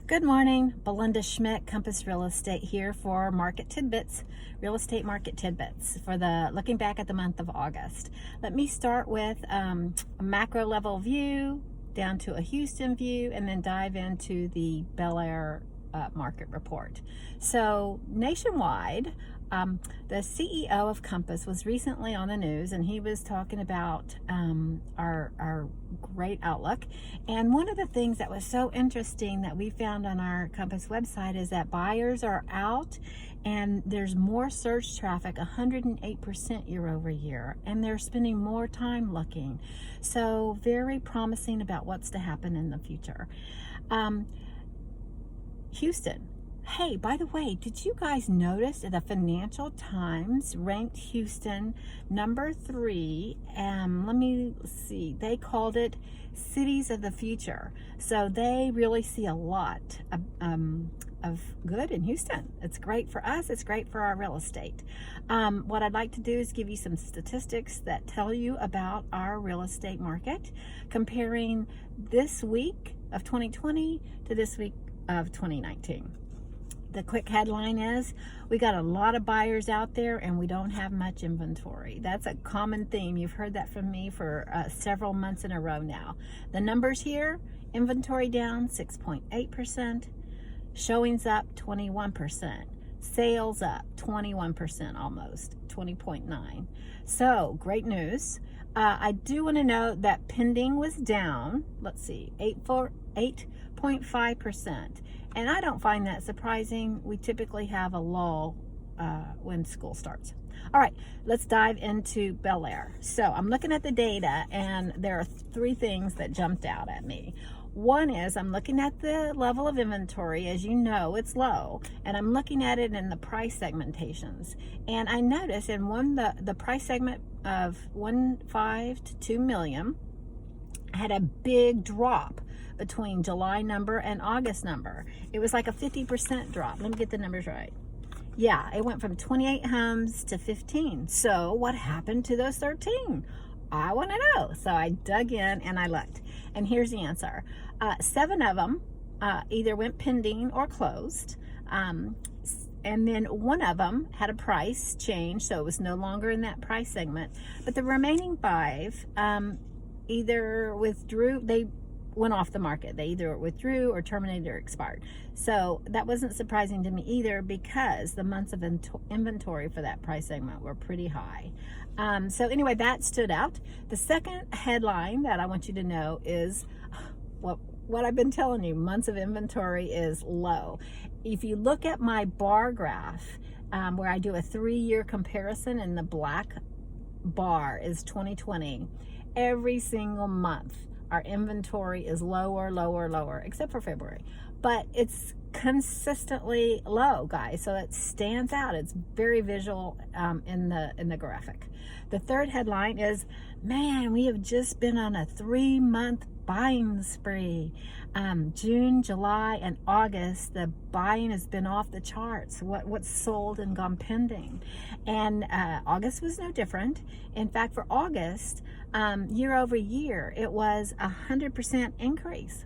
Good morning, Belinda Schmidt, Compass Real Estate here for Market Tidbits, Real Estate Market Tidbits for looking back at the month of August. Let me start with a macro level view down to a Houston view and then dive into the Belliaire market report. So nationwide, the CEO of Compass was recently on the news, and he was talking about our great outlook. And one of the things that was so interesting that we found on our Compass website is that buyers are out and there's more search traffic, 108% year over year, and they're spending more time looking. So very promising about what's to happen in the future. Houston. Hey, by the way, did you guys notice that the Financial Times ranked Houston number 3? Let me see. They called it Cities of the Future. So they really see a lot of good in Houston. It's great for us. It's great for our real estate. What I'd like to do is give you some statistics that tell you about our real estate market, comparing this week of 2020 to this week of 2019. The quick headline is, we got a lot of buyers out there and we don't have much inventory. That's a common theme. You've heard that from me for several months in a row now. The numbers here: inventory down 6.8%, showings up 21%, sales up 21%, almost 20.9. So great news. I do want to note that pending was down, let's see, 8.5%. And I don't find that surprising. We typically have a lull when school starts. All right, let's dive into Belliaire. So I'm looking at the data, and there are 3 things that jumped out at me. One is I'm looking at the level of inventory. As you know, it's low, and I'm looking at it in the price segmentations. And I noticed in the price segment of 1.5 to 2 million had a big drop between July number and August number. It was like a 50% drop. Let me get the numbers right. Yeah, it went from 28 homes to 15. So what happened to those 13? I want to know. So I dug in and I looked. And here's the answer. 7 of them either went pending or closed. And then 1 of them had a price change, so it was no longer in that price segment. But the remaining 5 either withdrew, they went off the market. They either withdrew or terminated or expired. So that wasn't surprising to me either, because the months of inventory for that price segment were pretty high. So anyway, that stood out. The second headline that I want you to know is what I've been telling you, months of inventory is low. If you look at my bar graph, where I do a 3-year comparison, and the black bar is 2020, every single month our inventory is lower, except for February. But it's consistently low, guys. So it stands out. It's very visual in the graphic. The third headline is, man, we have just been on a 3-month buying spree. June, July, and August, the buying has been off the charts. What's sold and gone pending. And August was no different. In fact, for August, year over year, it was 100% increase.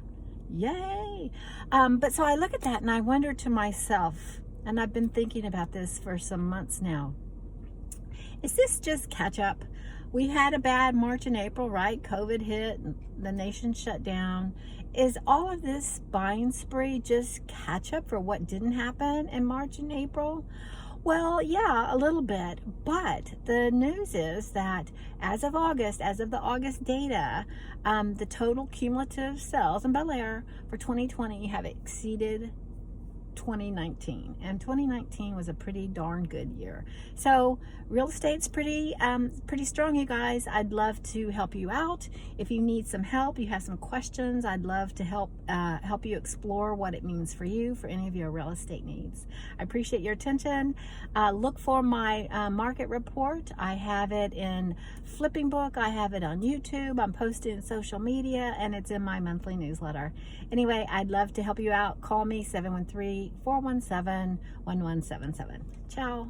Yay! But so I look at that and I wonder to myself, and I've been thinking about this for some months now, is this just catch up? We had a bad March and April, right? COVID hit, the nation shut down. Is all of this buying spree just catch up for what didn't happen in March and April? Well, yeah, a little bit. But the news is that as of August, as of the August data, the total cumulative sales in Belliaire for 2020 have exceeded 2019, and 2019 was a pretty darn good year. So real estate's pretty strong, you guys. I'd love to help you out. If you need some help, you have some questions, I'd love to help you explore what it means for you for any of your real estate needs. I appreciate your attention. Look for my market report. I have it in flipping book, I have it on YouTube, I'm posting in social media, and it's in my monthly newsletter. Anyway, I'd love to help you out. Call me 713-417-1177. Ciao.